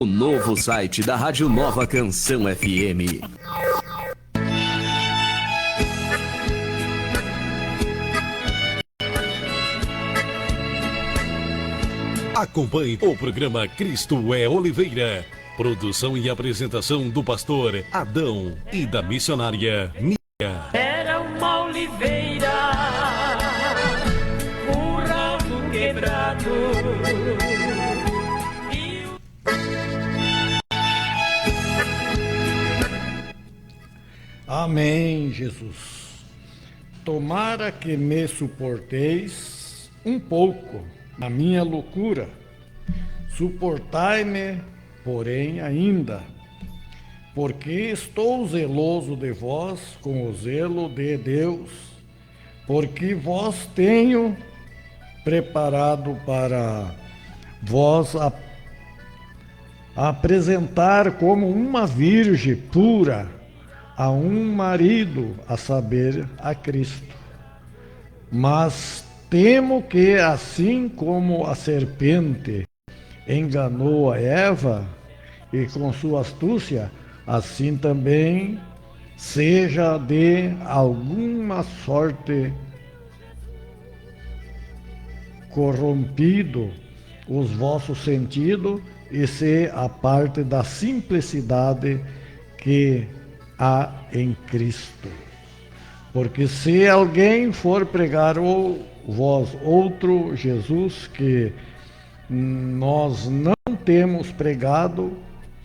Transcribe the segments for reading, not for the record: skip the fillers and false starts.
O novo site da Rádio Nova Canção FM. Acompanhe o programa Cristo é Oliveira. Produção e apresentação do pastor Adão e da missionária Mia. Era uma oliveira, um ramo quebrado. Amém, Jesus. Tomara que me suporteis um pouco na minha loucura. Suportai-me, porém, ainda, porque estou zeloso de vós com o zelo de Deus, porque vós tenho preparado para vós apresentar como uma virgem pura a um marido, a saber, a Cristo. Mas temo que, assim como a serpente enganou a Eva, e com sua astúcia, assim também seja de alguma sorte corrompido os vossos sentidos e se a parte da simplicidade que há em Cristo. Porque se alguém for pregar vós outro Jesus que nós não temos pregado,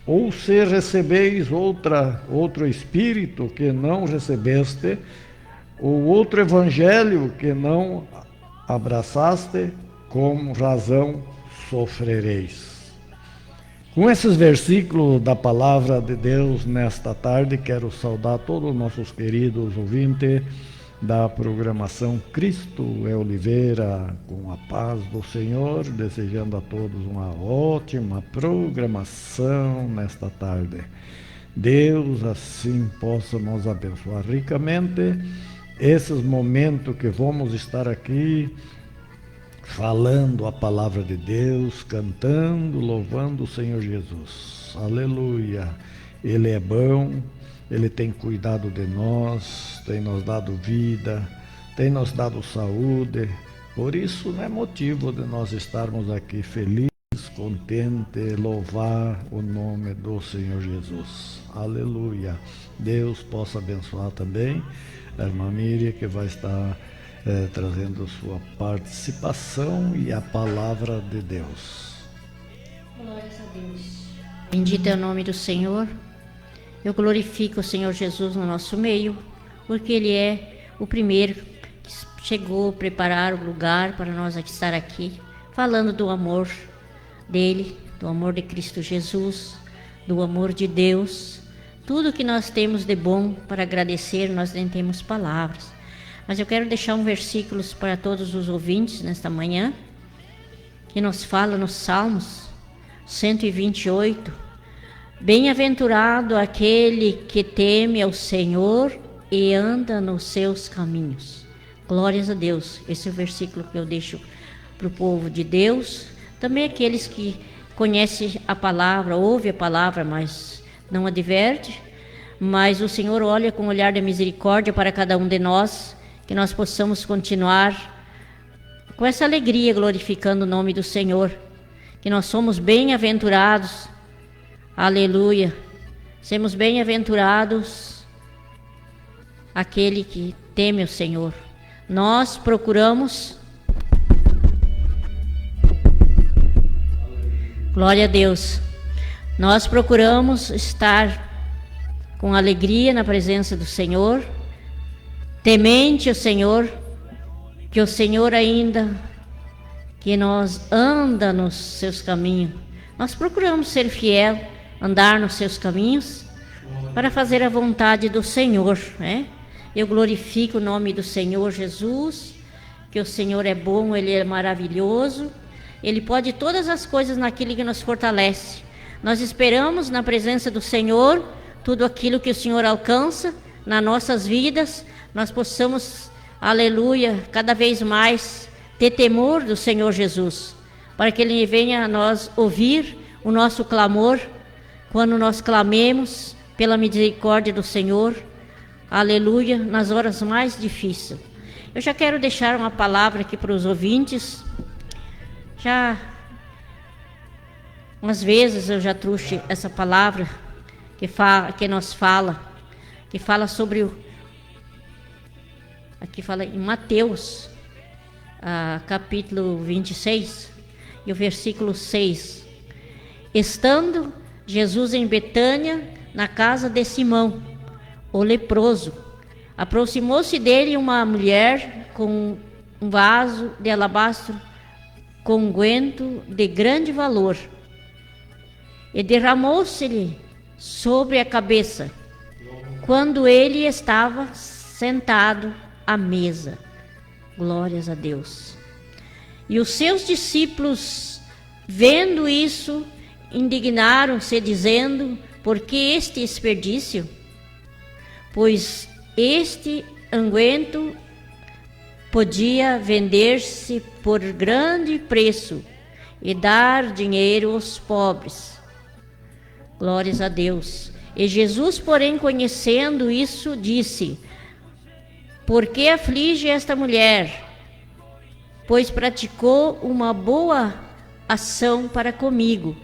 ou se recebeis outro Espírito que não recebeste, ou outro Evangelho que não abraçaste, com razão sofrereis. Com esses versículos da palavra de Deus nesta tarde, quero saudar todos os nossos queridos ouvintes da programação Cristo é Oliveira, com a paz do Senhor, desejando a todos uma ótima programação nesta tarde. Deus assim possa nos abençoar ricamente esses momentos que vamos estar aqui falando a palavra de Deus, cantando, louvando o Senhor Jesus. Aleluia! Ele é bom, Ele tem cuidado de nós, tem nos dado vida, tem nos dado saúde. Por isso não é motivo de nós estarmos aqui felizes, contentes, louvar o nome do Senhor Jesus. Aleluia! Deus possa abençoar também a irmã Miriam, que vai estar trazendo sua participação e a palavra de Deus. Glórias a Deus. Bendito é o nome do Senhor. Eu glorifico o Senhor Jesus no nosso meio, porque Ele é o primeiro que chegou a preparar o lugar para nós estar aqui, falando do amor dEle, do amor de Cristo Jesus, do amor de Deus. Tudo que nós temos de bom para agradecer, nós nem temos palavras. Mas eu quero deixar um versículo para todos os ouvintes nesta manhã, que nos fala nos Salmos 128. Bem-aventurado aquele que teme ao Senhor e anda nos seus caminhos. Glórias a Deus. Esse é o versículo que eu deixo para o povo de Deus. Também aqueles que conhecem a palavra, ouvem a palavra, mas não adverte. Mas o Senhor olha com um olhar de misericórdia para cada um de nós, que nós possamos continuar com essa alegria, glorificando o nome do Senhor, que nós somos bem-aventurados, aleluia, somos bem-aventurados aquele que teme o Senhor. Nós procuramos, glória a Deus, nós procuramos estar com alegria na presença do Senhor, temente o Senhor, que o Senhor ainda, que nós anda nos seus caminhos. Nós procuramos ser fiel, andar nos seus caminhos, para fazer a vontade do Senhor, né? Eu glorifico o nome do Senhor Jesus, que o Senhor é bom, Ele é maravilhoso, Ele pode todas as coisas naquilo que nos fortalece. Nós esperamos na presença do Senhor, tudo aquilo que o Senhor alcança nas nossas vidas, nós possamos, aleluia, cada vez mais ter temor do Senhor Jesus, para que Ele venha a nós ouvir o nosso clamor, quando nós clamemos pela misericórdia do Senhor, aleluia, nas horas mais difíceis. Eu já quero deixar uma palavra aqui para os ouvintes. Já umas vezes eu já trouxe essa palavra que fala sobre aqui fala em Mateus, capítulo 26, e o versículo 6. Estando Jesus em Betânia, na casa de Simão, o leproso, aproximou-se dele uma mulher com um vaso de alabastro com unguento de grande valor, e derramou-se-lhe sobre a cabeça, quando ele estava sentado à mesa. Glórias a Deus. E os seus discípulos, vendo isso, indignaram-se, dizendo: por que este desperdício? Pois este unguento podia vender-se por grande preço e dar dinheiro aos pobres. Glórias a Deus. E Jesus, porém, conhecendo isso, disse: por que aflige esta mulher? Pois praticou uma boa ação para comigo,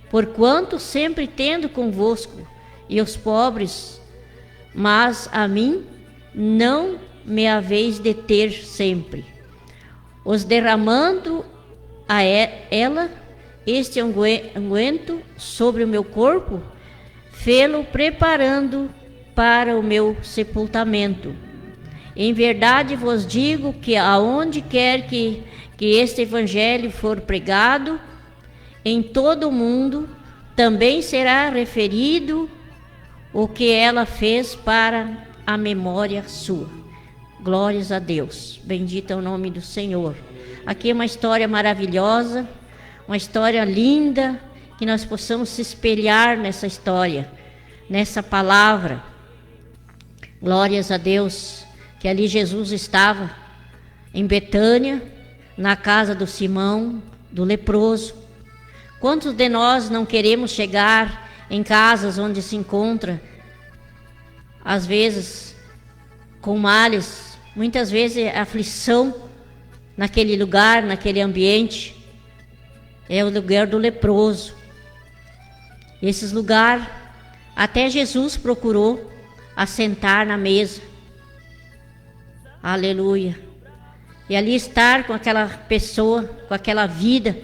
porquanto sempre tendo convosco e os pobres, mas a mim não me haveis de ter sempre. Os derramando a ela este unguento sobre o meu corpo, fê-lo preparando para o meu sepultamento. Em verdade vos digo que aonde quer que este evangelho for pregado, em todo o mundo, também será referido o que ela fez para a memória sua. Glórias a Deus. Bendito é o nome do Senhor. Aqui é uma história maravilhosa, uma história linda, que nós possamos se espelhar nessa história, nessa palavra. Glórias a Deus, que ali Jesus estava em Betânia, na casa do Simão, do leproso. Quantos de nós não queremos chegar em casas onde se encontra, às vezes, com males, muitas vezes aflição naquele lugar, naquele ambiente, é o lugar do leproso. Esses lugares, até Jesus procurou assentar na mesa. Aleluia. E ali estar com aquela pessoa, com aquela vida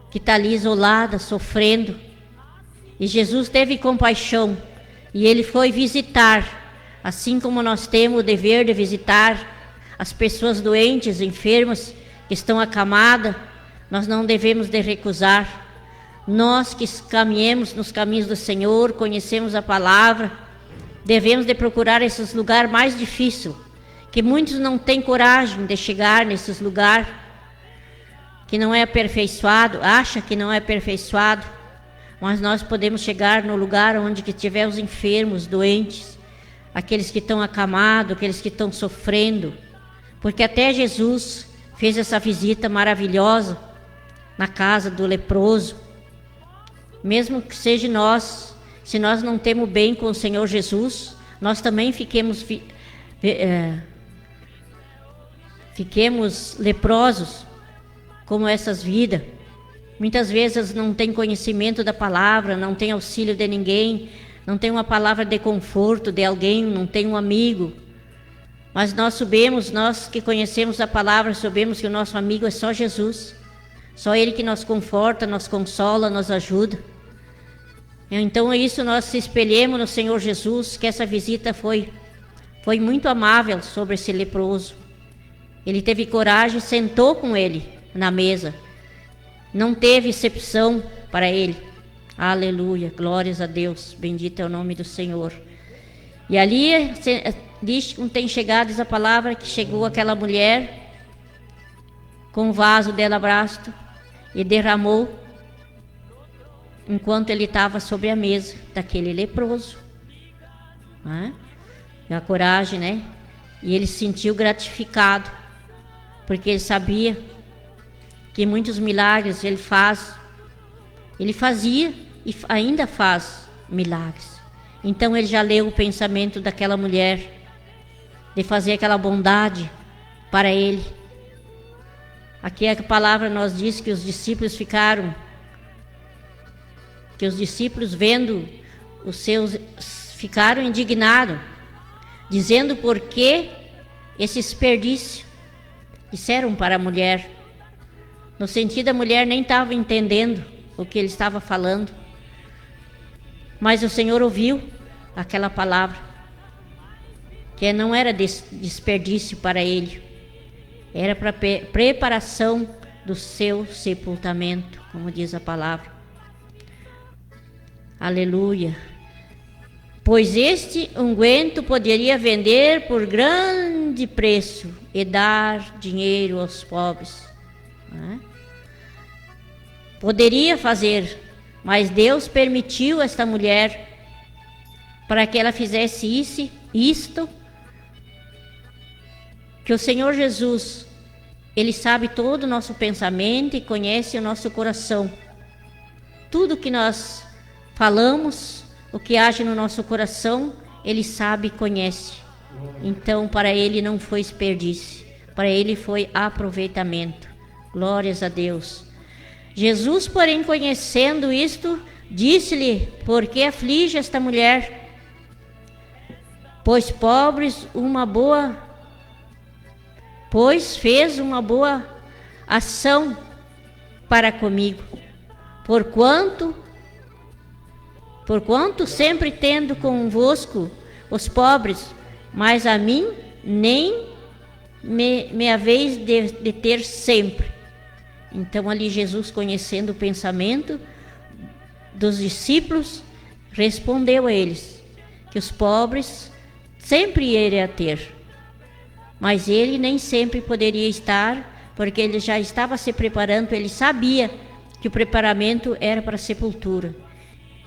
que está ali isolada, sofrendo. E Jesus teve compaixão e ele foi visitar, assim como nós temos o dever de visitar as pessoas doentes, enfermas, que estão acamadas, nós não devemos de recusar. Nós que caminhamos nos caminhos do Senhor, conhecemos a palavra, devemos de procurar esses lugares mais difíceis, que muitos não têm coragem de chegar nesses lugares, que não é aperfeiçoado, acha que não é aperfeiçoado, mas nós podemos chegar no lugar onde que tiver os enfermos, doentes, aqueles que estão acamados, aqueles que estão sofrendo, porque até Jesus fez essa visita maravilhosa na casa do leproso. Mesmo que seja nós, se nós não temos bem com o Senhor Jesus, nós também fiquemos leprosos, como essas vidas. Muitas vezes não tem conhecimento da palavra, não tem auxílio de ninguém, não tem uma palavra de conforto de alguém, não tem um amigo. Mas nós sabemos, nós que conhecemos a palavra, sabemos que o nosso amigo é só Jesus. Só Ele que nos conforta, nos consola, nos ajuda. Então é isso, nós se espelhemos no Senhor Jesus, que essa visita foi muito amável sobre esse leproso. Ele teve coragem, sentou com ele na mesa. Não teve exceção para ele. Aleluia, glórias a Deus, bendito é o nome do Senhor. E ali diz, não tem chegado essa palavra, que chegou aquela mulher com um vaso de alabastro e derramou enquanto ele estava sobre a mesa daquele leproso. E a coragem, né? E ele se sentiu gratificado, porque ele sabia que muitos milagres ele faz Ele fazia e ainda faz milagres. Então ele já leu o pensamento daquela mulher, de fazer aquela bondade para ele. Aqui a palavra nos diz que os discípulos vendo os seus, ficaram indignados, dizendo por que esse desperdício. Disseram para a mulher, no sentido a mulher nem estava entendendo o que ele estava falando, mas o Senhor ouviu aquela palavra, que não era desperdício para ele, era para preparação do seu sepultamento, como diz a palavra. Aleluia. Pois este unguento poderia vender por grande preço e dar dinheiro aos pobres. Poderia fazer, mas Deus permitiu esta mulher para que ela fizesse isto, que o Senhor Jesus, Ele sabe todo o nosso pensamento e conhece o nosso coração. Tudo que nós falamos, o que age no nosso coração, Ele sabe e conhece. Então, para Ele não foi desperdício, para Ele foi aproveitamento. Glórias a Deus. Jesus, porém, conhecendo isto, disse-lhe: por que aflige esta mulher? Pois fez uma boa ação para comigo. Porquanto sempre tendo convosco os pobres, mas a mim nem me haveis de ter sempre. Então ali Jesus, conhecendo o pensamento dos discípulos, respondeu a eles que os pobres sempre iria ter, mas ele nem sempre poderia estar, porque ele já estava se preparando, ele sabia que o preparamento era para a sepultura.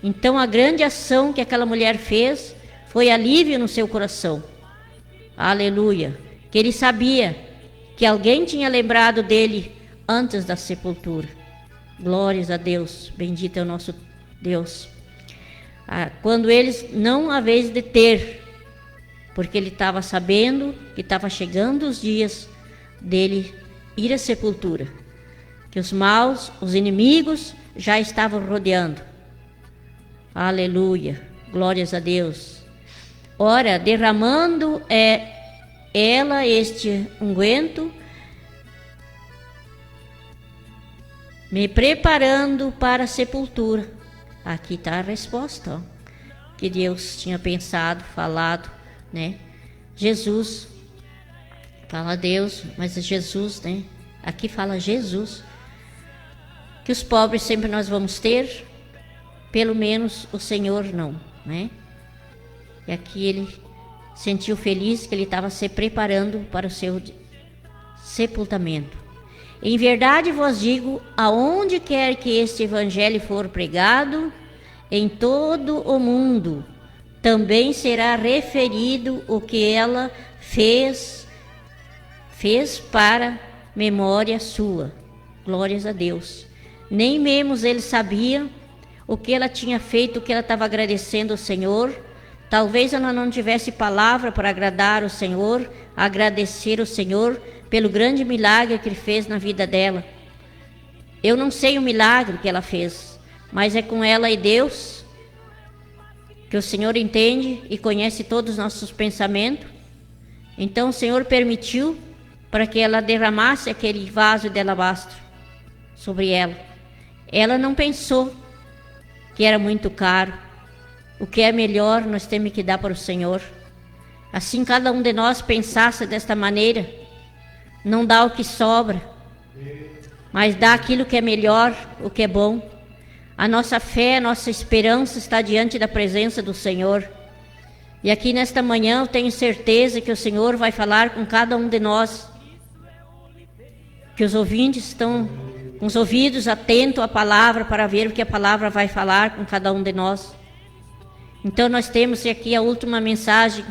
Então a grande ação que aquela mulher fez foi alívio no seu coração. Aleluia! Que ele sabia que alguém tinha lembrado dele antes da sepultura. Glórias a Deus, bendito é o nosso Deus. Quando eles não haviam de ter, porque ele estava sabendo que estava chegando os dias dele ir à sepultura, que os maus, os inimigos já estavam rodeando. Aleluia, glórias a Deus. Ora, derramando ela este unguento, me preparando para a sepultura. Aqui está a resposta, que Deus tinha pensado, falado, né? Jesus, fala Deus, mas Jesus, né? Aqui fala Jesus, que os pobres sempre nós vamos ter, pelo menos o Senhor não, né? E aqui ele sentiu feliz que ele estava se preparando para o seu sepultamento. Em verdade vos digo, aonde quer que este evangelho for pregado, em todo o mundo, também será referido o que ela fez para memória sua. Glórias a Deus. Nem mesmo ele sabia o que ela tinha feito, o que ela estava agradecendo ao Senhor. Talvez ela não tivesse palavra para agradar o Senhor, agradecer o Senhor pelo grande milagre que Ele fez na vida dela. Eu não sei o milagre que ela fez, mas é com ela e Deus, que o Senhor entende e conhece todos os nossos pensamentos. Então o Senhor permitiu para que ela derramasse aquele vaso de alabastro sobre ela. Ela não pensou que era muito caro. O que é melhor nós temos que dar para o Senhor. Assim cada um de nós pensasse desta maneira, não dá o que sobra, mas dá aquilo que é melhor, o que é bom. A nossa fé, a nossa esperança está diante da presença do Senhor. E aqui nesta manhã eu tenho certeza que o Senhor vai falar com cada um de nós, que os ouvintes estão com os ouvidos atentos à palavra para ver o que a palavra vai falar com cada um de nós. Então nós temos aqui a última mensagem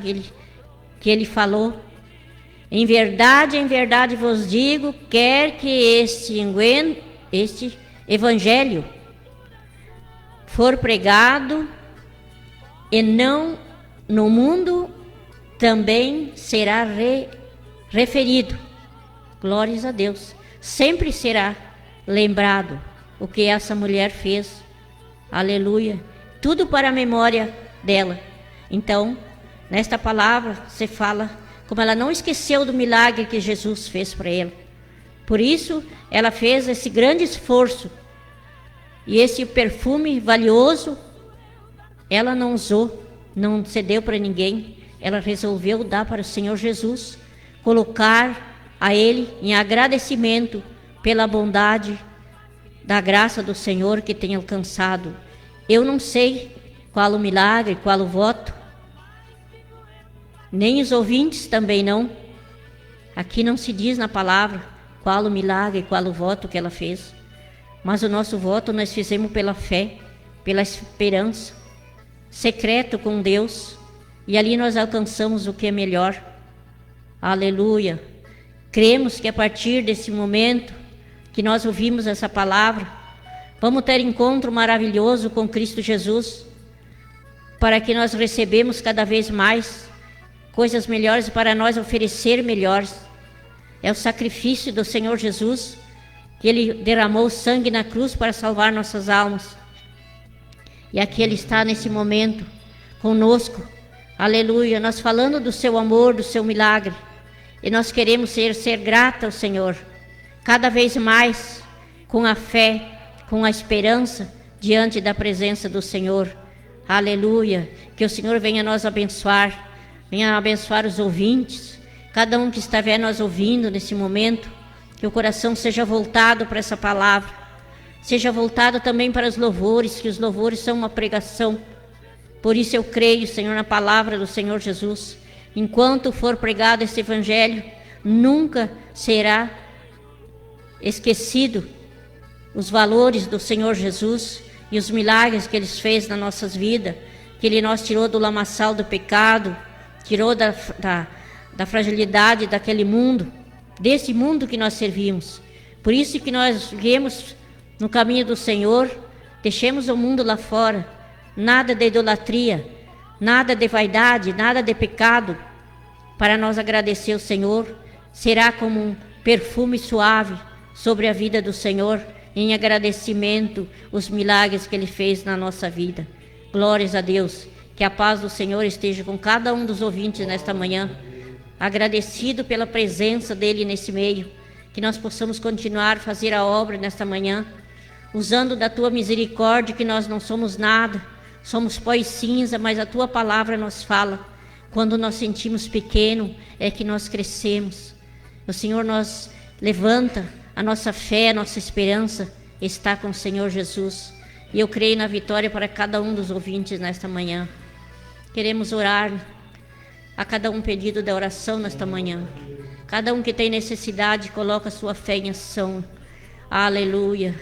que ele falou. Em verdade vos digo, quer que este evangelho for pregado, e não no mundo, também será referido. Glórias a Deus. Sempre será lembrado o que essa mulher fez. Aleluia. Tudo para a memória dela. Então, nesta palavra, você fala como ela não esqueceu do milagre que Jesus fez para ela. Por isso, ela fez esse grande esforço. E esse perfume valioso, ela não usou, não cedeu para ninguém. Ela resolveu dar para o Senhor Jesus, colocar a Ele em agradecimento pela bondade da graça do Senhor que tem alcançado. Eu não sei qual o milagre, qual o voto, nem os ouvintes também não. Aqui não se diz na palavra qual o milagre, qual o voto que ela fez. Mas o nosso voto nós fizemos pela fé, pela esperança, secreto com Deus. E ali nós alcançamos o que é melhor. Aleluia. Cremos que a partir desse momento que nós ouvimos essa palavra, vamos ter encontro maravilhoso com Cristo Jesus, para que nós recebemos cada vez mais coisas melhores para nós oferecer melhores. É o sacrifício do Senhor Jesus, que Ele derramou sangue na cruz para salvar nossas almas. E aqui Ele está nesse momento conosco. Aleluia. Nós falando do seu amor, do seu milagre. E nós queremos ser grata ao Senhor, cada vez mais, com a fé, com a esperança, diante da presença do Senhor. Aleluia. Que o Senhor venha nos abençoar, venha abençoar os ouvintes, cada um que estiver nos ouvindo nesse momento, que o coração seja voltado para essa palavra, seja voltado também para os louvores, que os louvores são uma pregação. Por isso eu creio, Senhor, na palavra do Senhor Jesus. Enquanto for pregado esse evangelho, nunca será esquecido os valores do Senhor Jesus e os milagres que Ele fez nas nossas vidas, que Ele nos tirou do lamaçal do pecado, tirou da fragilidade daquele mundo, desse mundo que nós servimos. Por isso que nós viemos no caminho do Senhor, deixemos o mundo lá fora, nada de idolatria, nada de vaidade, nada de pecado, para nós agradecer o Senhor. Será como um perfume suave sobre a vida do Senhor, em agradecimento os milagres que Ele fez na nossa vida. Glórias a Deus. Que a paz do Senhor esteja com cada um dos ouvintes nesta manhã, agradecido pela presença dEle nesse meio, que nós possamos continuar a fazer a obra nesta manhã, usando da Tua misericórdia, que nós não somos nada, somos pó e cinza, mas a Tua palavra nos fala. Quando nós sentimos pequeno, é que nós crescemos. O Senhor nos levanta, a nossa fé, a nossa esperança está com o Senhor Jesus. E eu creio na vitória para cada um dos ouvintes nesta manhã. Queremos orar a cada um pedido da oração nesta manhã. Cada um que tem necessidade, coloca a sua fé em ação. Aleluia.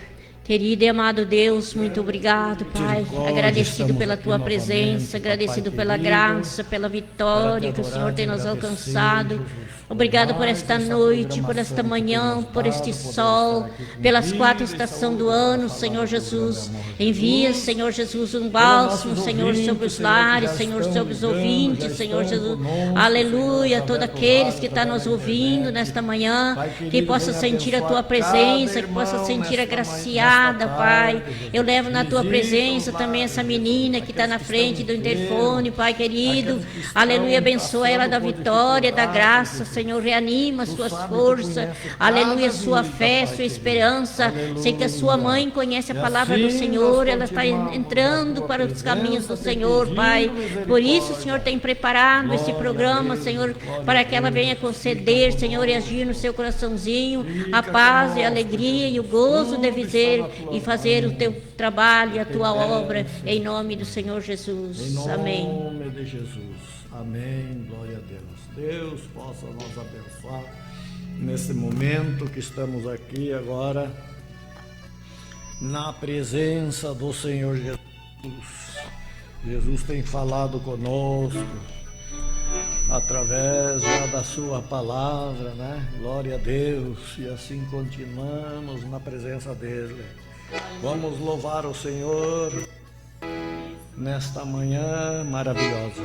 Querido e amado Deus, muito obrigado, Pai. Agradecido pela Tua presença, agradecido pela graça, pela vitória que o Senhor tem nos alcançado. Obrigado por esta noite, por esta manhã, por este sol, pelas 4 estações do ano, Senhor Jesus. Envia, Senhor Jesus, um bálsamo, Senhor, sobre os lares, Senhor, sobre os ouvintes, Senhor Jesus. Aleluia, todos aqueles que estão nos ouvindo nesta manhã, que possa sentir a Tua presença, que possa sentir agraciada, Pai. Eu levo na Tua presença também essa menina que está na frente do interfone, Pai querido. Aleluia, abençoa ela da vitória, da graça, Senhor, reanima suas forças, aleluia, sua fé, sua esperança. Sei que a sua mãe conhece a palavra do Senhor, ela está entrando para os caminhos do Senhor, Pai. Por isso, o Senhor tem preparado esse programa, Senhor, para que ela venha conceder, Senhor, e agir no seu coraçãozinho a paz e a alegria e o gozo de viver e fazer o teu trabalho, a tua obra, em nome do Senhor Jesus. Amém. Em nome de Jesus. Amém. Glória a Deus. Deus possa nos abençoar nesse momento que estamos aqui agora, na presença do Senhor Jesus. Jesus tem falado conosco através da sua palavra, né? Glória a Deus. E assim continuamos na presença dele. Vamos louvar o Senhor nesta manhã maravilhosa.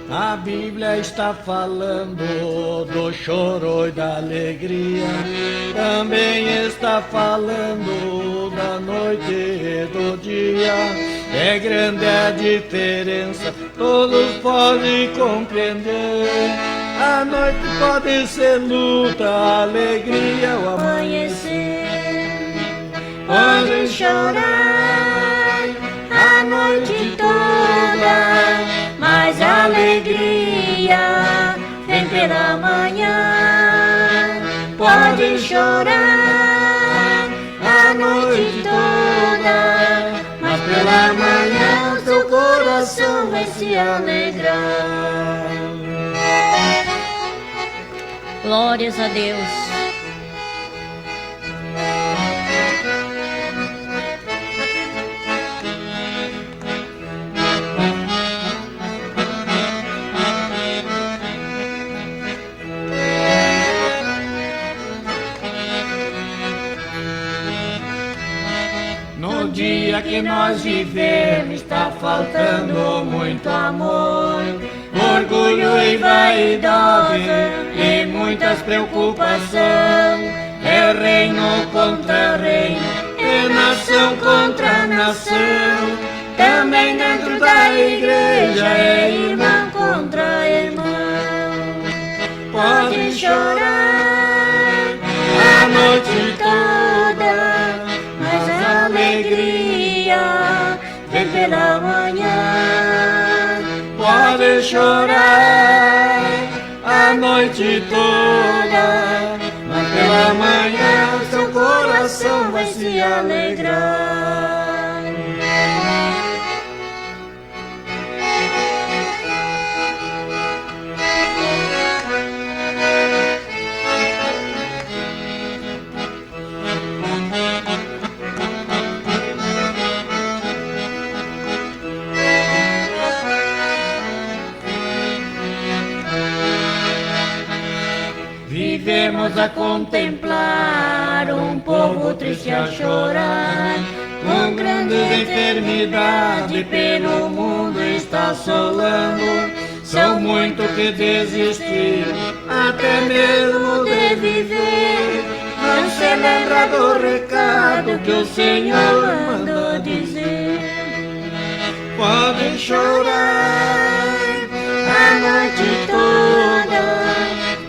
A Bíblia está falando do choro e da alegria, também está falando da noite e do dia. É grande a diferença, todos podem compreender. A noite pode ser luta, a alegria, o amanhecer. Pode chorar a noite toda, mas a alegria vem pela manhã. Pode chorar a noite toda, mas pela manhã seu coração vai se alegrar. Glórias a Deus. No dia que nós vivemos está faltando muito amor, orgulho e vaidade e muitas preocupações. É reino contra reino, é nação contra nação. Também dentro da igreja é irmão contra irmão. Pode chorar a noite toda, mas a alegria vem pela manhã. Pode chorar a noite toda, mas pela manhã seu coração vai se alegrar. Vivemos a contemplar um povo triste a chorar, com grandes enfermidades pelo mundo está assolando. São muito que desistiram até mesmo de viver. Não se lembra do recado que o Senhor mandou dizer. Pode chorar a noite toda,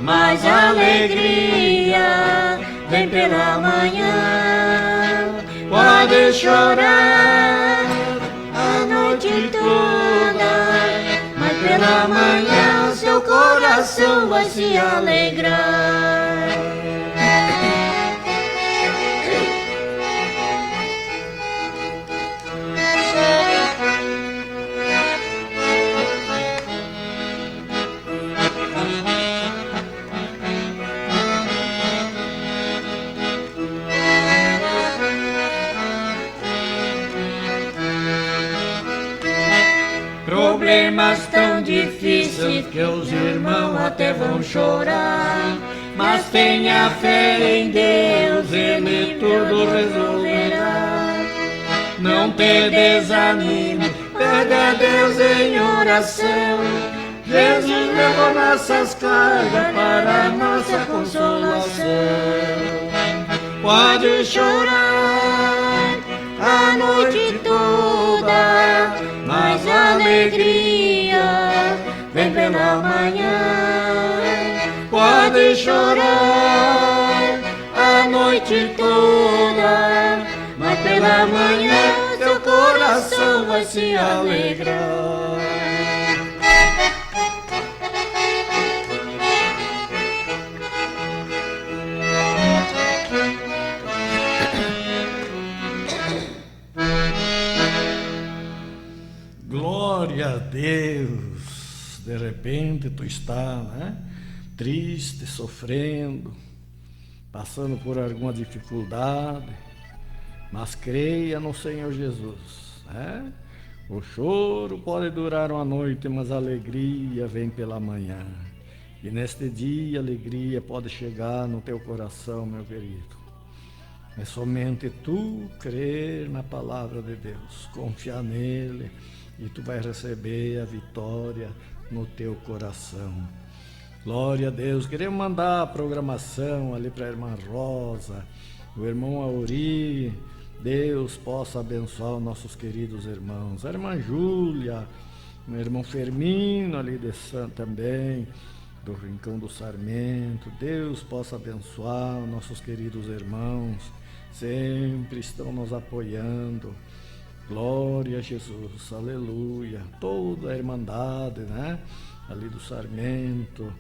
mas a alegria vem pela manhã. Pode chorar a noite toda, mas pela manhã seu coração vai se alegrar. Problemas tão difíceis que os irmãos até vão chorar, mas tenha fé em Deus, Ele tudo resolverá. Não te desanime, pede a Deus em oração. Jesus levou nossas cargas para a nossa consolação. Pode chorar a noite toda, mas a alegria vem pela manhã. Pode chorar a noite toda, mas pela manhã seu coração vai se alegrar. Glória a Deus. De repente tu está, né, triste, sofrendo, passando por alguma dificuldade, mas creia no Senhor Jesus, né? O choro pode durar uma noite, mas a alegria vem pela manhã. E neste dia a alegria pode chegar no teu coração, meu querido. É somente tu crer na palavra de Deus, confiar nele, e tu vai receber a vitória no teu coração. Glória a Deus. Queremos mandar a programação ali para a irmã Rosa, o irmão Auri. Deus possa abençoar os nossos queridos irmãos. A irmã Júlia, o irmão Fermino ali de Santo também, do Rincão do Sarmento. Deus possa abençoar os nossos queridos irmãos. Sempre estão nos apoiando. Glória a Jesus, aleluia. Toda a irmandade, né? Ali do Sarmento,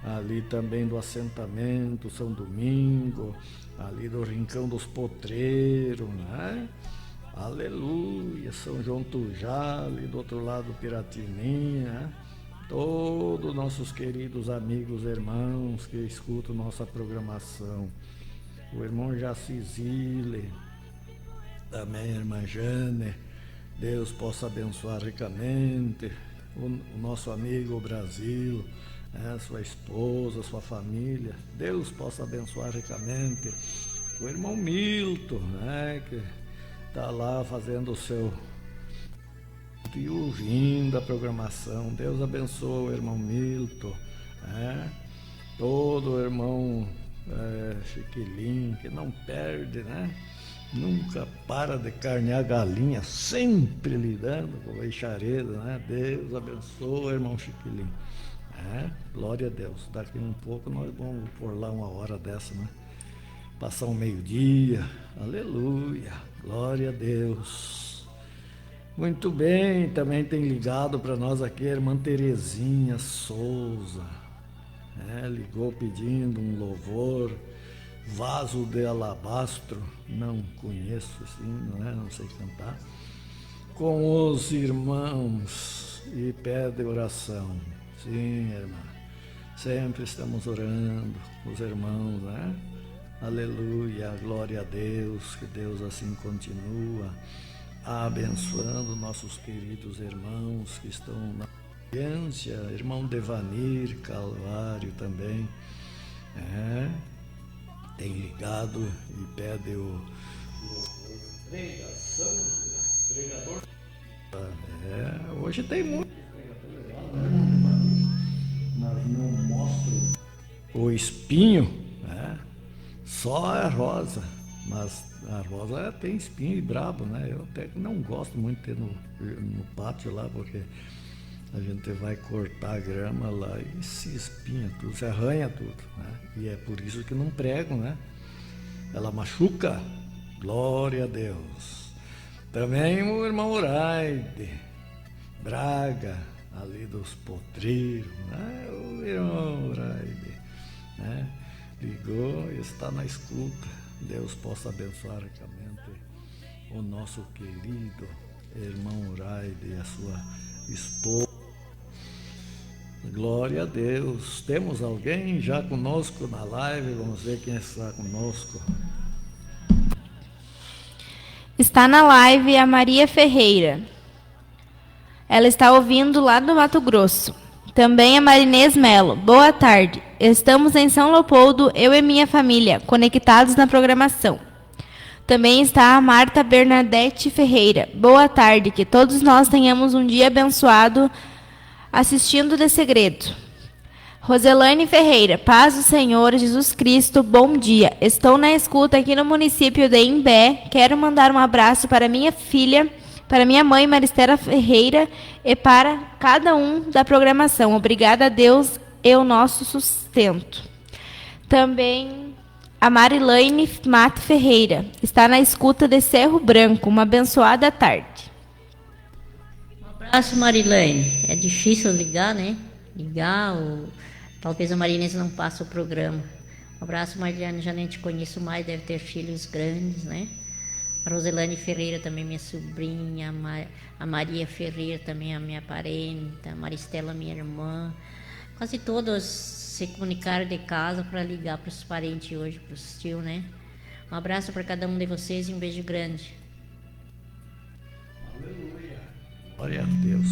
ali também do assentamento São Domingo, ali do Rincão dos Potreiros, né? Aleluia, São João Tujá, ali do outro lado Piratininha, né? Todos nossos queridos amigos, irmãos que escutam nossa programação. O irmão Jacizile, também a irmã Jane, Deus possa abençoar ricamente o nosso amigo Brasil, né, sua esposa, sua família. Deus possa abençoar ricamente o irmão Milton, né, que está lá fazendo o seu e ouvindo a programação. Deus abençoe o irmão Milton, né, todo o irmão Chiquilinho, que não perde, né? Nunca para de carnear galinha, sempre lidando com o eixaredo, né? Deus abençoe, irmão Chiquilinho. Glória a Deus. Daqui um pouco nós vamos por lá uma hora dessa, né? Passar um meio-dia. Aleluia. Glória a Deus. Muito bem, também tem ligado para nós aqui a irmã Terezinha Souza. Ligou pedindo um louvor, Vaso de Alabastro, não conheço assim, não sei cantar, com os irmãos, e pede oração. Sim, irmã, sempre estamos orando com os irmãos, né? Aleluia, glória a Deus, que Deus assim continua abençoando nossos queridos irmãos que estão na audiência, irmão Devanir Calvário também, tem ligado e pede o pregador. Hoje tem muito, mas não mostro o espinho, só a rosa, mas a rosa tem espinho e brabo, né? Eu até não gosto muito de ter no pátio lá, porque a gente vai cortar a grama lá e se espinha tudo, se arranha tudo, né? E é por isso que não prego, né? Ela machuca. Glória a Deus. Também o irmão Uraide Braga, ali dos Potreiros, né? O irmão Uraide, né? Ligou e está na escuta. Deus possa abençoar ricamente o nosso querido irmão Uraide e a sua esposa. Glória a Deus. Temos alguém já conosco na live? Vamos ver quem está conosco. Está na live a Maria Ferreira. Ela está ouvindo lá do Mato Grosso. Também a Marinês Melo. Boa tarde. Estamos em São Leopoldo, eu e minha família, conectados na programação. Também está a Marta Bernadette Ferreira. Boa tarde. Que todos nós tenhamos um dia abençoado assistindo de segredo. Roselane Ferreira, paz do Senhor Jesus Cristo, bom dia. Estou na escuta aqui no município de Imbé. Quero mandar um abraço para minha filha, para minha mãe Maristela Ferreira e para cada um da programação. Obrigada a Deus e o nosso sustento. Também a Marilane Mato Ferreira está na escuta de Cerro Branco. Uma abençoada tarde. Abraço, Marilene. É difícil ligar, né? Talvez a Marinês não passe o programa. Um abraço, Marilene. Já nem te conheço mais, deve ter filhos grandes, né? A Roselane Ferreira também, minha sobrinha. A Maria Ferreira também, a minha parenta. A Maristela, minha irmã. Quase todos se comunicaram de casa para ligar para os parentes hoje, para os tios, né? Um abraço para cada um de vocês e um beijo grande. Aleluia. Glória a Deus.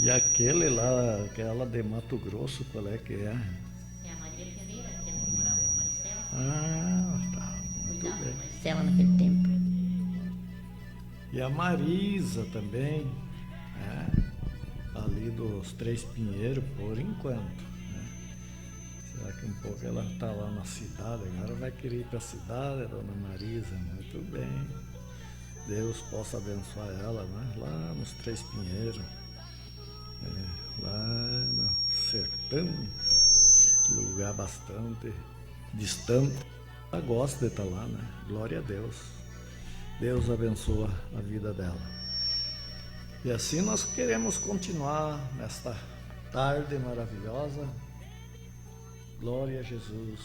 E aquele lá, aquela de Mato Grosso, qual é que é? É a Maria Ferreira, que ela morava com a Maricela. Ah, tá. Muito Cuidava bem. da Maricela naquele tempo. E a Marisa também, ali dos Três Pinheiros, por enquanto. Né? Será que um pouco ela está lá na cidade, agora vai querer ir para a cidade, a dona Marisa? Muito bem. Deus possa abençoar ela, né? Lá nos Três Pinheiros, lá no sertão, lugar bastante distante. Ela gosta de estar lá, né? Glória a Deus. Deus abençoa a vida dela. E assim nós queremos continuar nesta tarde maravilhosa. Glória a Jesus.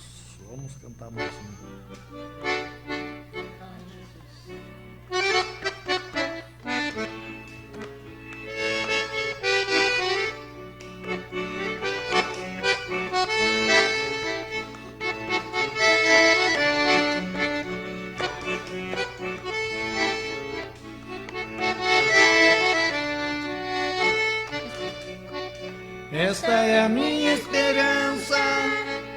Vamos cantar mais um. Esta é a minha esperança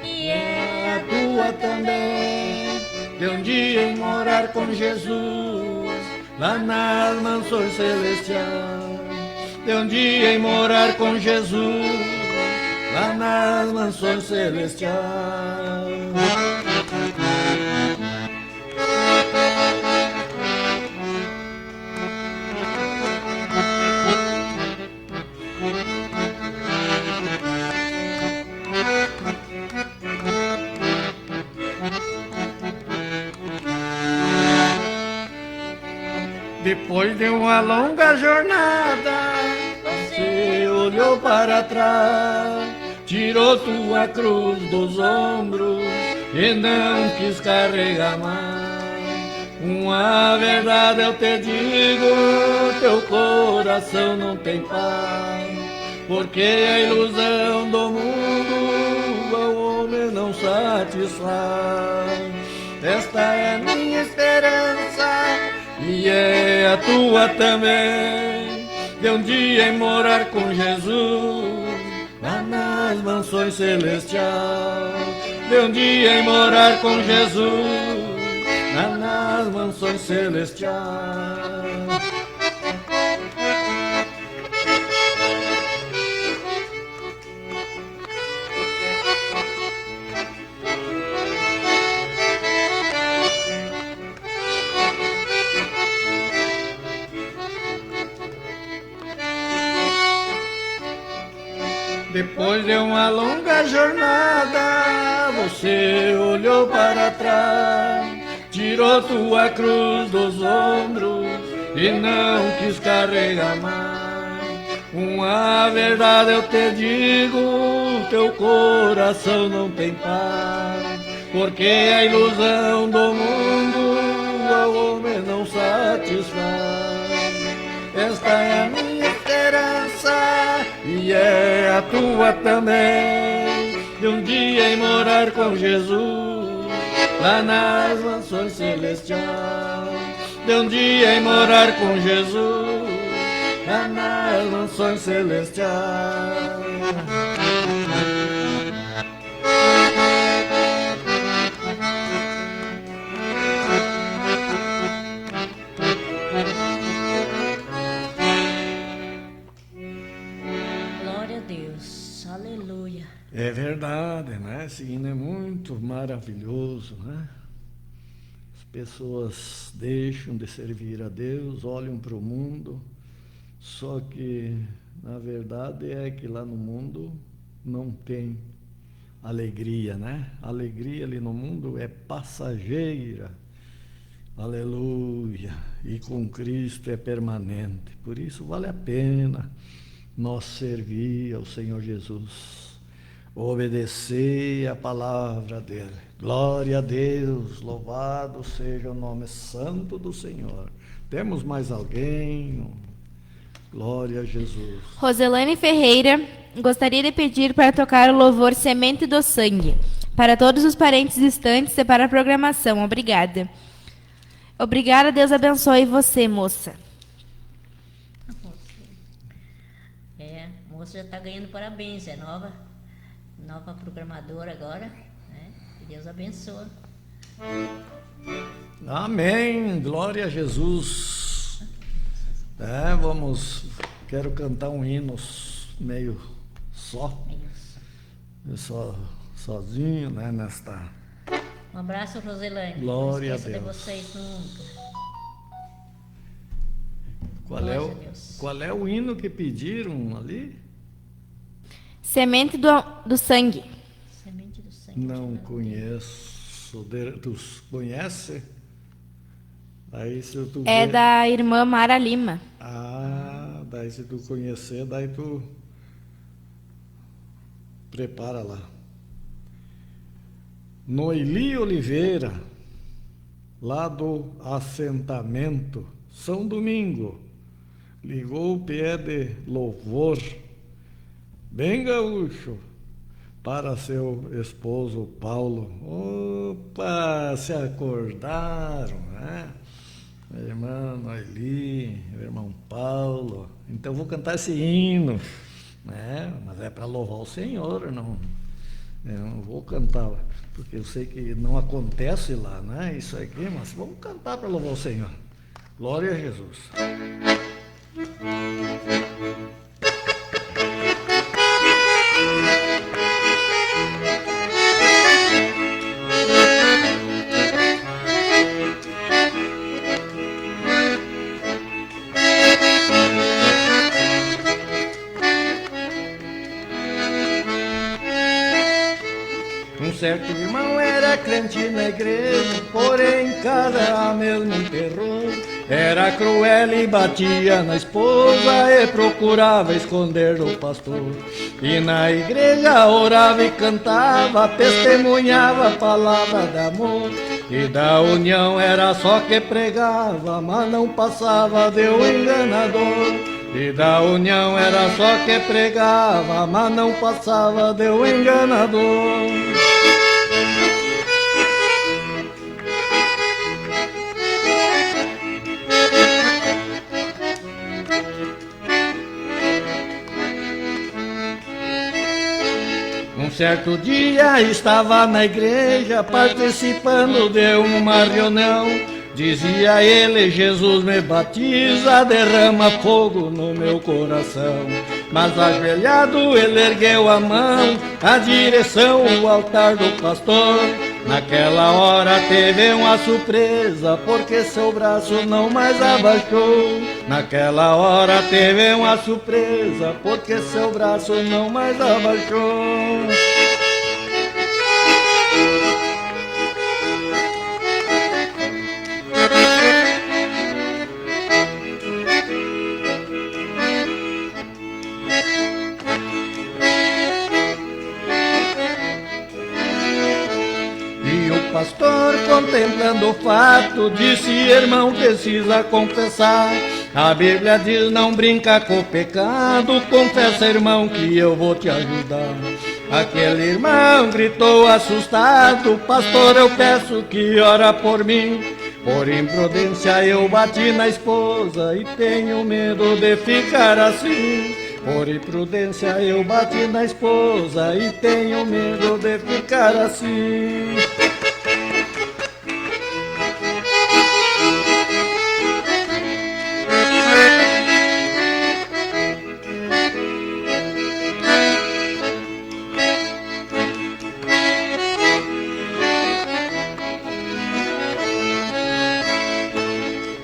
e é a tua também, de um dia em morar com Jesus lá nas mansões celestiais, de um dia em morar com Jesus lá nas mansões celestiais. Depois de uma longa jornada, você olhou para trás, tirou tua cruz dos ombros e não quis carregar mais. Uma verdade eu te digo, teu coração não tem paz, porque a ilusão do mundo ao homem não satisfaz. Esta é a minha esperança e é a tua também, de um dia em morar com Jesus lá nas mansões celestiais, de um dia em morar com Jesus lá nas mansões celestiais. Depois de uma longa jornada, você olhou para trás, tirou tua cruz dos ombros e não quis carregar mais. Uma verdade eu te digo, teu coração não tem paz, porque a ilusão do mundo ao homem não satisfaz. Esta é a minha esperança e é a tua também, de um dia em morar com Jesus lá nas mansões celestiais, de um dia em morar com Jesus lá nas mansões celestiais. É verdade, né? Esse hino é muito maravilhoso, né? As pessoas deixam de servir a Deus, olham para o mundo, só que, na verdade, é que lá no mundo não tem alegria, né? A alegria ali no mundo é passageira, aleluia, e com Cristo é permanente. Por isso vale a pena nós servir ao Senhor Jesus, obedecer a palavra dele. Glória a Deus, louvado seja o nome santo do Senhor. Temos mais alguém? Glória a Jesus. Roselane Ferreira gostaria de pedir para tocar o louvor Semente do Sangue, para todos os parentes distantes e para a programação. Obrigada. Obrigada, Deus abençoe você, moça. A moça já está ganhando parabéns, é nova programadora agora, né? Que Deus abençoe. Amém, glória a Jesus. Quero cantar um hino meio sozinho, né, nesta... Um abraço, Roselane. Glória a Não esqueça Deus. de vocês nunca. Qual é o hino que pediram ali? Semente do Sangue. Semente do Sangue. Não conheço. Tu conhece? Aí se tu É ver- da irmã Mara Lima. Daí se tu conhecer, daí tu prepara lá. Noeli Oliveira, lá do assentamento São Domingo, ligou o pé de louvor, bem gaúcho, para seu esposo Paulo. Opa, se acordaram, né? A irmã Noeli, o irmão Paulo. Então vou cantar esse hino, né? Mas é para louvar o Senhor, eu não vou cantar, porque eu sei que não acontece lá, né? Isso aqui, mas vamos cantar para louvar o Senhor. Glória a Jesus. Um certo irmão era crente na igreja, porém em casa a mesmo terror. Era cruel e batia na esposa e procurava esconder do pastor. E na igreja orava e cantava, testemunhava a palavra de amor. E da união era só que pregava, mas não passava de um enganador. E da união era só que pregava, mas não passava de um enganador. Um certo dia estava na igreja participando de uma reunião. Dizia ele: Jesus me batiza, derrama fogo no meu coração. Mas ajoelhado ele ergueu a mão, a direção o altar do pastor. Naquela hora teve uma surpresa, porque seu braço não mais abaixou. Naquela hora teve uma surpresa, porque seu braço não mais abaixou. Pastor, contemplando o fato, disse: irmão, precisa confessar. A Bíblia diz: não brinca com o pecado. Confessa, irmão, que eu vou te ajudar. Aquele irmão gritou assustado: pastor, eu peço que ora por mim. Por imprudência eu bati na esposa e tenho medo de ficar assim. Por imprudência eu bati na esposa e tenho medo de ficar assim.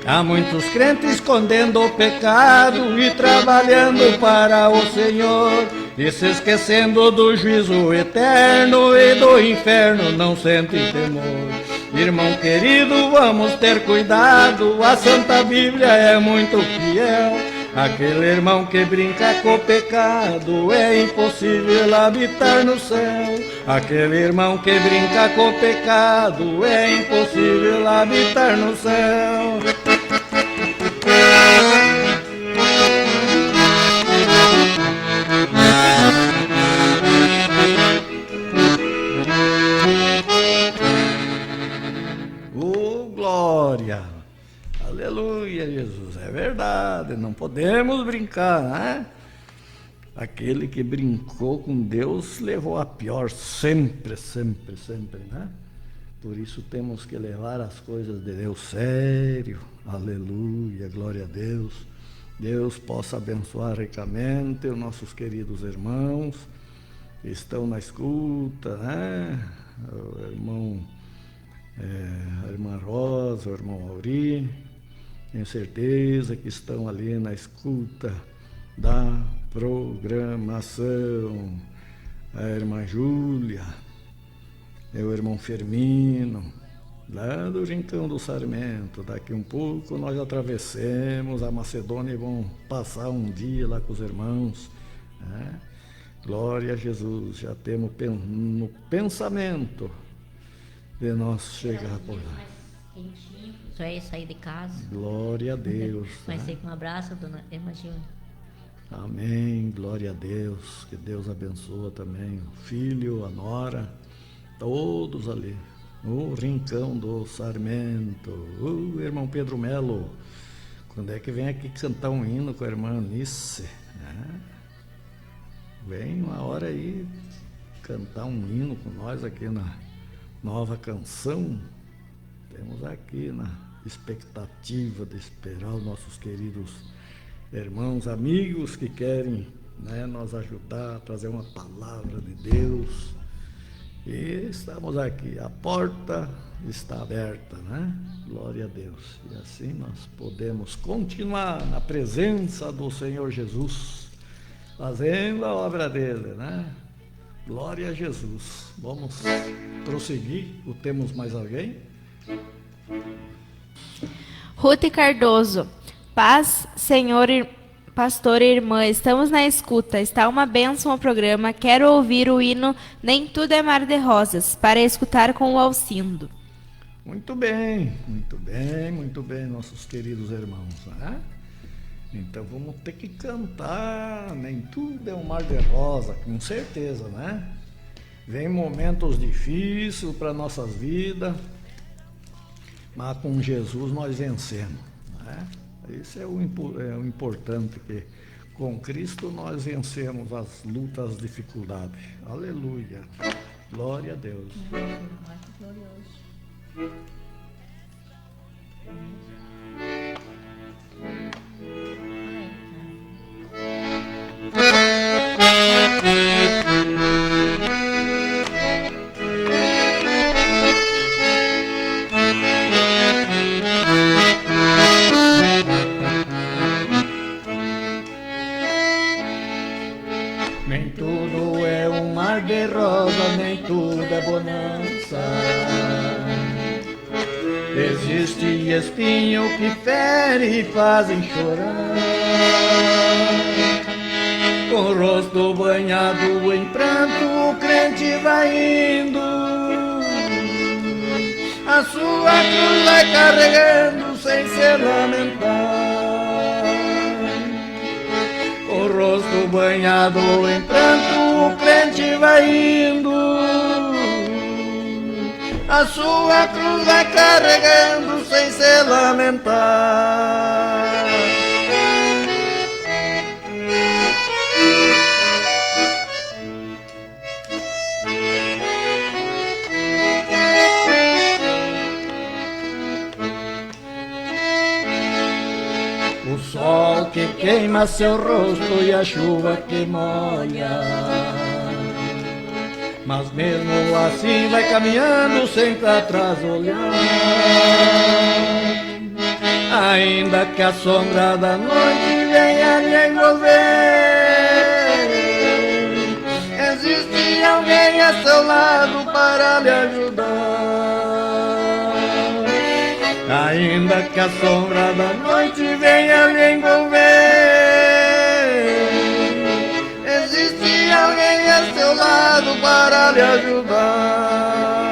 Há muitos crentes escondendo o pecado e trabalhando para o Senhor, e se esquecendo do juízo eterno e do inferno não sente temor. Irmão querido, vamos ter cuidado, a Santa Bíblia é muito fiel. Aquele irmão que brinca com o pecado, é impossível habitar no céu. Aquele irmão que brinca com o pecado, é impossível habitar no céu. glória. Aleluia, Jesus. É verdade, não podemos brincar, né? Aquele que brincou com Deus levou a pior sempre, sempre, sempre, né? Por isso temos que levar as coisas de Deus sério. Aleluia, glória a Deus. Deus possa abençoar ricamente os nossos queridos irmãos que estão na escuta, né? O irmão, a irmã Rosa, o irmão Auri, tenho certeza que estão ali na escuta da programação. A irmã Júlia, o irmão Firmino, lá do Rincão do Sarmento. Daqui um pouco nós atravessemos a Macedônia e vamos passar um dia lá com os irmãos, né? Glória a Jesus, já temos no pensamento de nós chegar por lá. Só é sair de casa. Glória a Deus. Vai né? ser com um abraço, dona Irmã Júlia. Amém, glória a Deus. Que Deus abençoe também o filho, a nora, todos ali. O Rincão do Sarmento, o irmão Pedro Melo, quando é que vem aqui cantar um hino com a irmã Anice? Né? Vem uma hora aí cantar um hino com nós aqui na Nova Canção. Temos aqui na expectativa de esperar os nossos queridos irmãos, amigos que querem, né, nos ajudar a trazer uma palavra de Deus. E estamos aqui, a porta está aberta, né? Glória a Deus. E assim nós podemos continuar na presença do Senhor Jesus, fazendo a obra dele, né? Glória a Jesus. Vamos prosseguir. Ou temos mais alguém? Ruth Cardoso. Paz, Senhor, pastor e irmã, estamos na escuta. Está uma bênção ao programa. Quero ouvir o hino Nem Tudo é Mar de Rosas, para escutar com o Alcindo. Muito bem, muito bem, muito bem, nossos queridos irmãos, né? Então vamos ter que cantar Nem Tudo é um Mar de Rosa, com certeza, né? Vem momentos difíceis para nossas vidas, mas com Jesus nós vencemos, né? Isso é o importante, que com Cristo nós vencemos as lutas, as dificuldades. Aleluia. Glória a Deus. Nem tudo é um mar de rosa, nem tudo é bonança. Existe espinho que fere e fazem chorar. Com o rosto banhado em pranto, o crente vai indo. A sua cruz vai carregando sem se lamentar. Com o rosto banhado em pranto, o crente vai indo. A sua cruz vai carregando sem se lamentar. O sol que queima seu rosto e a chuva que molha, mas mesmo assim vai caminhando sem pra trás olhar. Ainda que a sombra da noite venha lhe envolver, existe alguém a seu lado para lhe ajudar. Ainda que a sombra da noite venha lhe envolver, existe alguém a seu lado para lhe ajudar.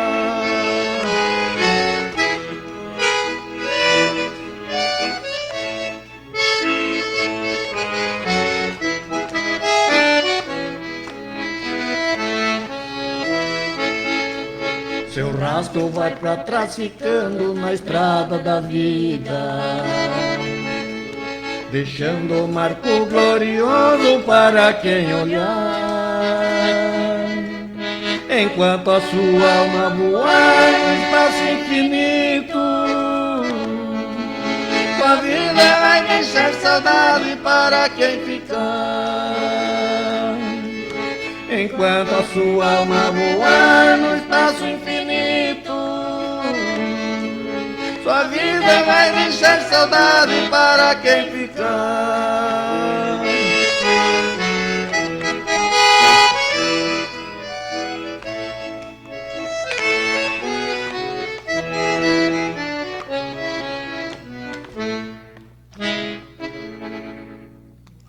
Seu mas tu vai pra trás ficando na estrada da vida, deixando um marco glorioso para quem olhar. Enquanto a sua alma voar no espaço infinito, sua vida vai deixar saudade para quem ficar. Enquanto a sua alma voar no espaço infinito, sua vida vai deixar saudade para quem ficar.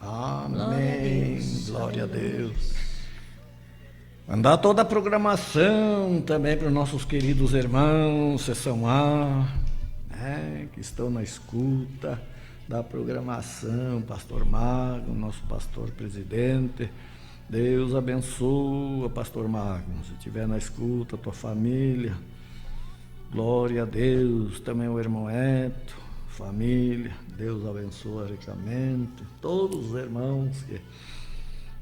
Amém. Glória a Deus. Mandar toda a programação também para os nossos queridos irmãos, Seção A, né, que estão na escuta da programação, Pastor Magno, nosso pastor presidente. Deus abençoa, Pastor Magno, se estiver na escuta, tua família. Glória a Deus, também o irmão Eto, família, Deus abençoa ricamente. Todos os irmãos que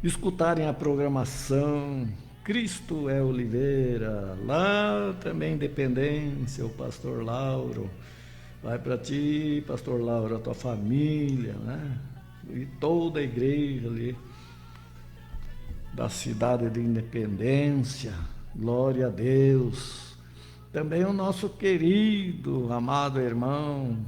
escutarem a programação, Cristo é Oliveira, lá também Independência, o pastor Lauro, vai para ti, pastor Lauro, a tua família, né? E toda a igreja ali da cidade de Independência, glória a Deus. Também o nosso querido, amado irmão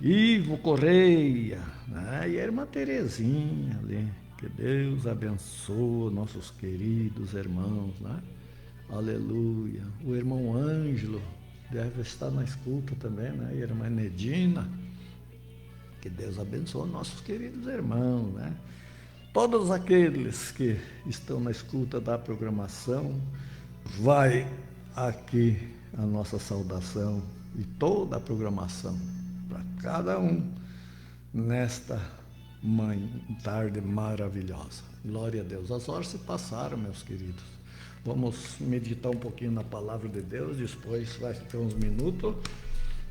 Ivo Correia, né? E a irmã Terezinha ali. Que Deus abençoe nossos queridos irmãos, né? Aleluia. O irmão Ângelo deve estar na escuta também, né? E a irmã Nedina. Que Deus abençoe nossos queridos irmãos, né? Todos aqueles que estão na escuta da programação, vai aqui a nossa saudação e toda a programação para cada um nesta tarde maravilhosa. Glória a Deus. As horas se passaram, meus queridos. Vamos meditar um pouquinho na palavra de Deus, depois vai ter uns minutos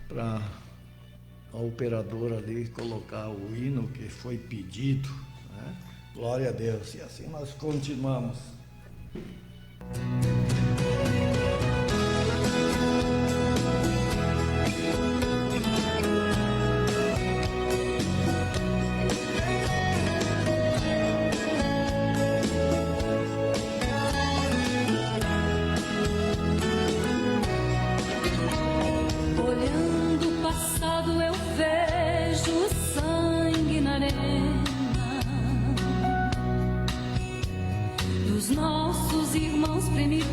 para a operadora ali colocar o hino que foi pedido, né? Glória a Deus. E assim nós continuamos. Nossos irmãos primitivos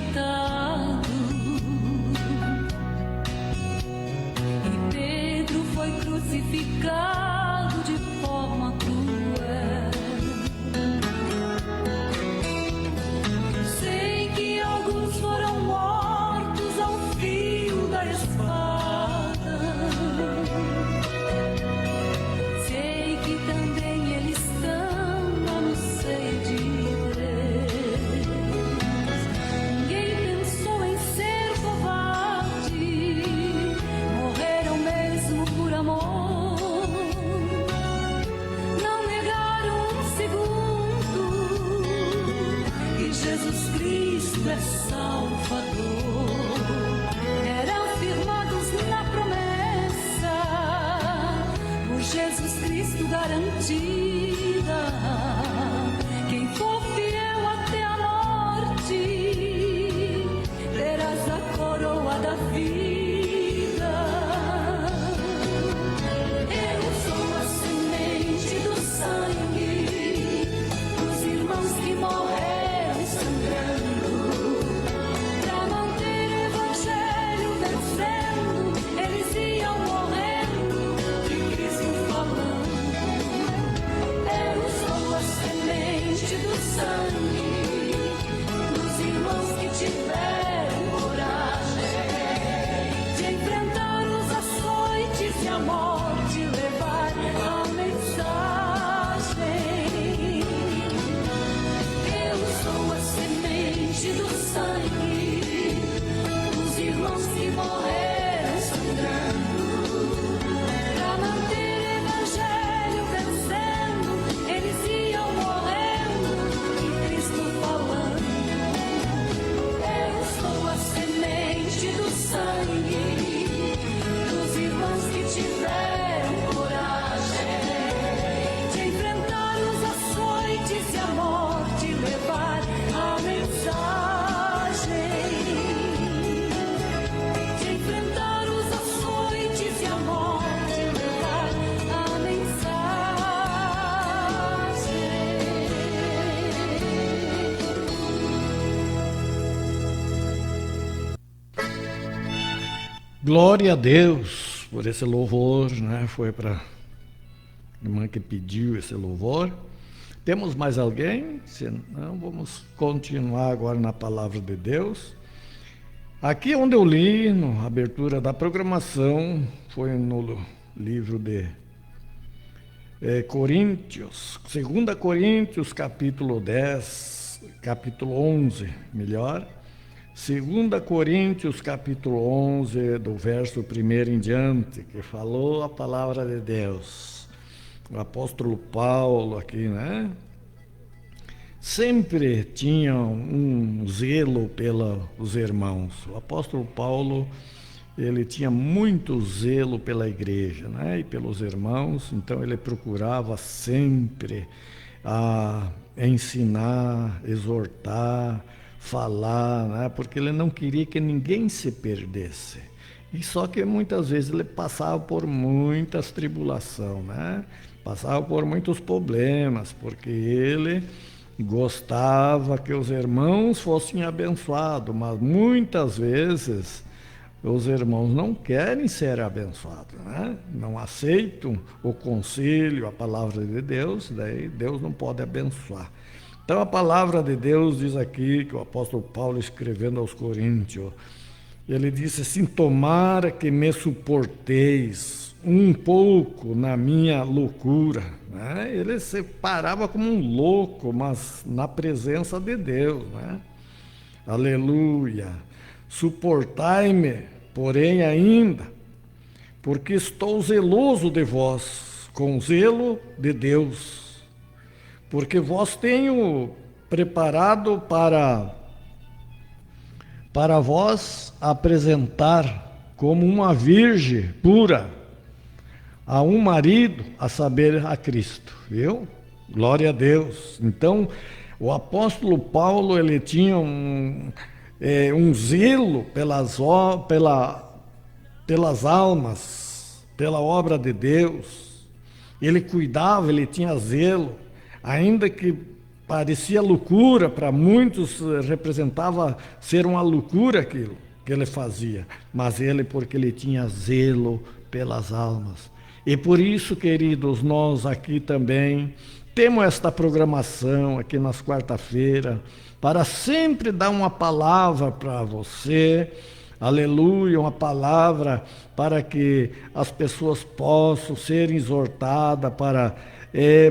rejeitado, e Pedro foi crucificado de forma cruel. Sei que alguns foram mortos ao fio da espada. Sei que também eles estão lá no seio de Deus. Ninguém pensou em ser covarde, morreram mesmo por amor. Não negaram um segundo que Jesus Cristo é Salvador. Eram firmados na promessa, por Jesus Cristo garantida. Quem for fiel até a morte, terás a coroa da vida. Eu sou a semente do sangue dos irmãos que morreram sangrando, pra manter o evangelho vencendo. Eles iam morrendo, de Cristo falando. Eu sou a semente do sangue dos irmãos que tiveram coragem de enfrentar os açoites e a morte, levar a mensagem. Eu sou a semente do sangue dos irmãos que morreram sangrando, pra manter o evangelho vencendo. Eles iam morrendo, e Cristo falando. Eu sou a semente do sangue dos irmãos que tiveram coragem de enfrentar os açoites e a morte, levar a mensagem. De enfrentar os açoites e a morte, levar a mensagem. Glória a Deus por esse louvor, né? Foi para a irmã que pediu esse louvor. Temos mais alguém? Se não, vamos continuar agora na palavra de Deus. Aqui onde eu li, na abertura da programação, foi no livro de Coríntios, 2 Coríntios, capítulo 10, capítulo 11, melhor. 2 Coríntios, capítulo 11, do verso 1 em diante, que falou a palavra de Deus. O apóstolo Paulo aqui, né? Sempre tinha um zelo pelos irmãos. O apóstolo Paulo, ele tinha muito zelo pela igreja, né? E pelos irmãos, então ele procurava sempre ensinar, exortar, falar, né? Porque ele não queria que ninguém se perdesse. E só que muitas vezes ele passava por muitas tribulações, né? Passava por muitos problemas, porque ele gostava que os irmãos fossem abençoados, mas muitas vezes os irmãos não querem ser abençoados, né? Não aceitam o conselho, a palavra de Deus, daí Deus não pode abençoar. Então a palavra de Deus diz aqui, que o apóstolo Paulo escrevendo aos Coríntios, ele disse assim: tomara que me suporteis um pouco na minha loucura, né? Ele se parava como um louco, mas na presença de Deus, né? Aleluia. Suportai-me, porém ainda, porque estou zeloso de vós, com zelo de Deus, porque vós tenho preparado para vós apresentar como uma virgem pura a um marido, a saber, a Cristo, viu? Glória a Deus. Então, o apóstolo Paulo, ele tinha um zelo pelas almas, pela obra de Deus. Ele cuidava, ele tinha zelo, ainda que parecia loucura, para muitos representava ser uma loucura aquilo que ele fazia, mas ele, porque ele tinha zelo pelas almas. E por isso, queridos, nós aqui também temos esta programação aqui nas quarta-feiras, para sempre dar uma palavra para você, aleluia, uma palavra para que as pessoas possam ser exortadas para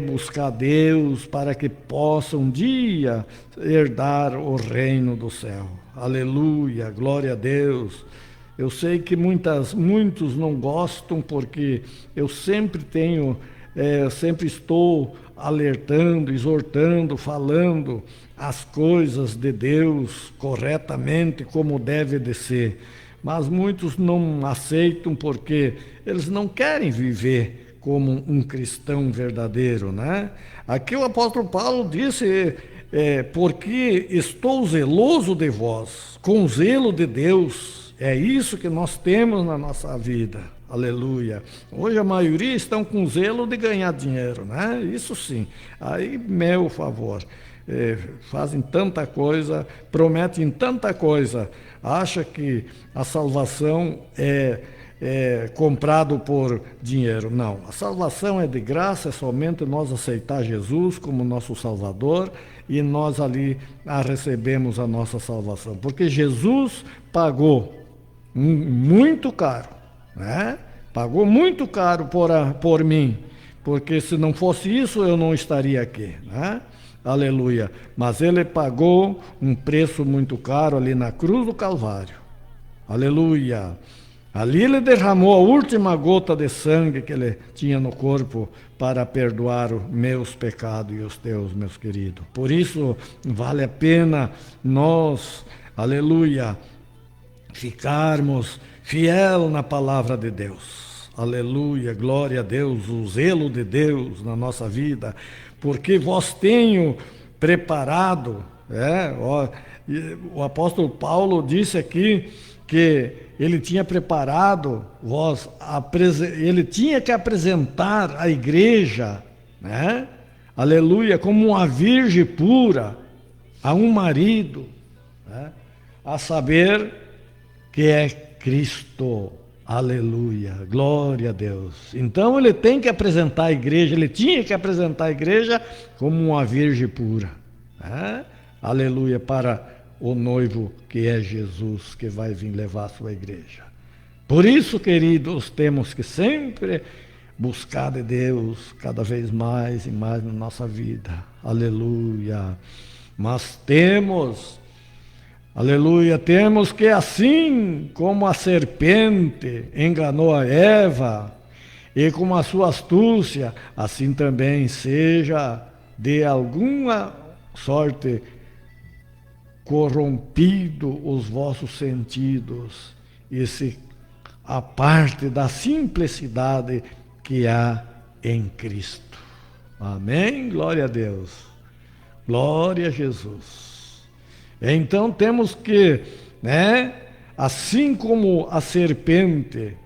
buscar Deus, para que possam um dia herdar o reino do céu. Aleluia, glória a Deus. Eu sei que muitos não gostam, porque eu sempre sempre estou alertando, exortando, falando as coisas de Deus corretamente, como deve de ser. Mas muitos não aceitam, porque eles não querem viver como um cristão verdadeiro, né? Aqui o apóstolo Paulo disse, porque estou zeloso de vós, com zelo de Deus. É isso que nós temos na nossa vida, aleluia. Hoje a maioria estão com zelo de ganhar dinheiro, né? Isso sim, aí meu favor, fazem tanta coisa, prometem tanta coisa, acha que a salvação é comprado por dinheiro. Não, a salvação é de graça, é somente nós aceitar Jesus como nosso Salvador, e nós ali recebemos a nossa salvação, porque Jesus pagou muito caro, né? Pagou muito caro por mim, porque se não fosse isso eu não estaria aqui, né? Aleluia. Mas ele pagou um preço muito caro ali na cruz do Calvário, aleluia. Ali ele derramou a última gota de sangue que ele tinha no corpo para perdoar os meus pecados e os teus, meus queridos. Por isso vale a pena nós, aleluia, ficarmos fiel na palavra de Deus. Aleluia, glória a Deus, o zelo de Deus na nossa vida, porque vós tenho preparado, o apóstolo Paulo disse aqui que ele tinha preparado, ele tinha que apresentar a igreja, né? Aleluia, como uma virgem pura, a um marido, né? A saber que é Cristo, aleluia, glória a Deus. Então ele tem que apresentar a igreja, ele tinha que apresentar a igreja como uma virgem pura, né? Aleluia, para o noivo que é Jesus, que vai vir levar a sua igreja. Por isso, queridos, temos que sempre buscar de Deus cada vez mais e mais na nossa vida, aleluia. Mas temos, aleluia, temos que, assim como a serpente enganou a Eva, e com a sua astúcia, assim também seja de alguma sorte corrompido os vossos sentidos, e se a parte da simplicidade que há em Cristo. Amém? Glória a Deus. Glória a Jesus. Então temos que, né, assim como a serpente,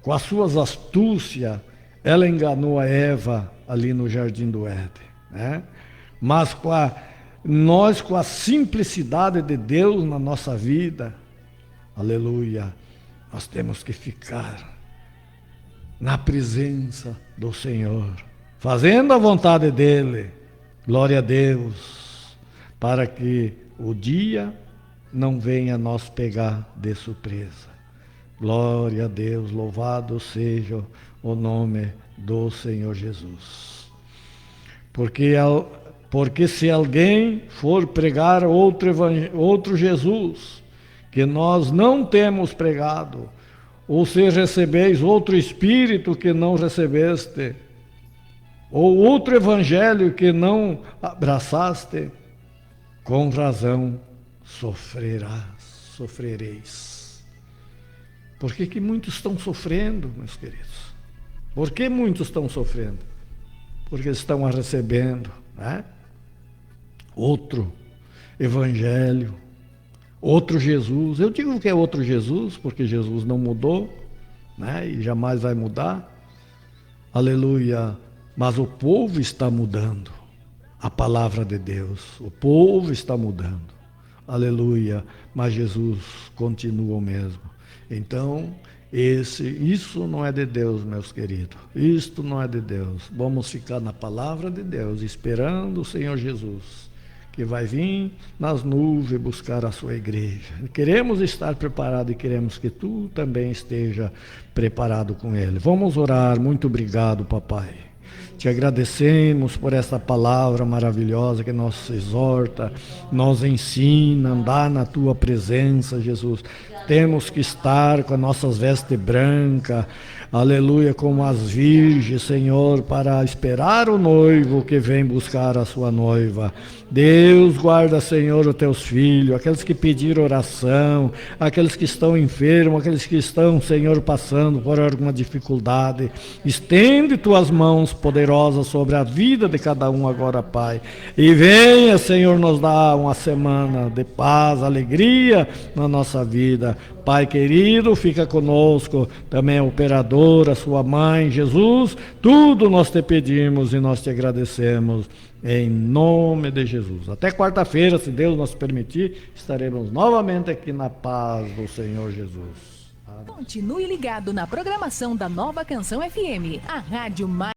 com as suas astúcias, ela enganou a Eva ali no jardim do Éden, né? Mas nós, com a simplicidade de Deus na nossa vida, aleluia, nós temos que ficar na presença do Senhor, fazendo a vontade dEle, glória a Deus, para que o dia não venha nos pegar de surpresa. Glória a Deus, louvado seja o nome do Senhor Jesus. Porque se alguém for pregar outro Jesus, que nós não temos pregado, ou se recebeis outro Espírito que não recebeste, ou outro Evangelho que não abraçaste, com razão sofrereis. Por que muitos estão sofrendo, meus queridos? Por que muitos estão sofrendo? Porque estão recebendo, né, outro Evangelho, outro Jesus. Eu digo que é outro Jesus, porque Jesus não mudou, né, e jamais vai mudar. Aleluia. Mas o povo está mudando. a palavra de Deus. O povo está mudando. Aleluia. Mas Jesus continua o mesmo. Então, isso não é de Deus, meus queridos. Isto não é de Deus. Vamos ficar na palavra de Deus, esperando o Senhor Jesus, que vai vir nas nuvens buscar a sua igreja. Queremos estar preparados e queremos que tu também esteja preparado com ele. Vamos orar. Muito obrigado, papai. Te agradecemos por essa palavra maravilhosa que nos exorta, nos ensina a andar na tua presença, Jesus. Temos que estar com as nossas vestes brancas, aleluia, como as virgens, Senhor, para esperar o noivo que vem buscar a sua noiva. Deus, guarda, Senhor, os teus filhos, aqueles que pediram oração, aqueles que estão enfermos, aqueles que estão, Senhor, passando por alguma dificuldade. Estende tuas mãos poderosas sobre a vida de cada um agora, Pai. E venha, Senhor, nos dar uma semana de paz, alegria na nossa vida. Pai querido, fica conosco, também a operadora, sua mãe, Jesus, tudo nós te pedimos e nós te agradecemos, em nome de Jesus. Até quarta-feira, se Deus nos permitir, estaremos novamente aqui na paz do Senhor Jesus. Continue ligado na programação da Nova Canção FM, a rádio mais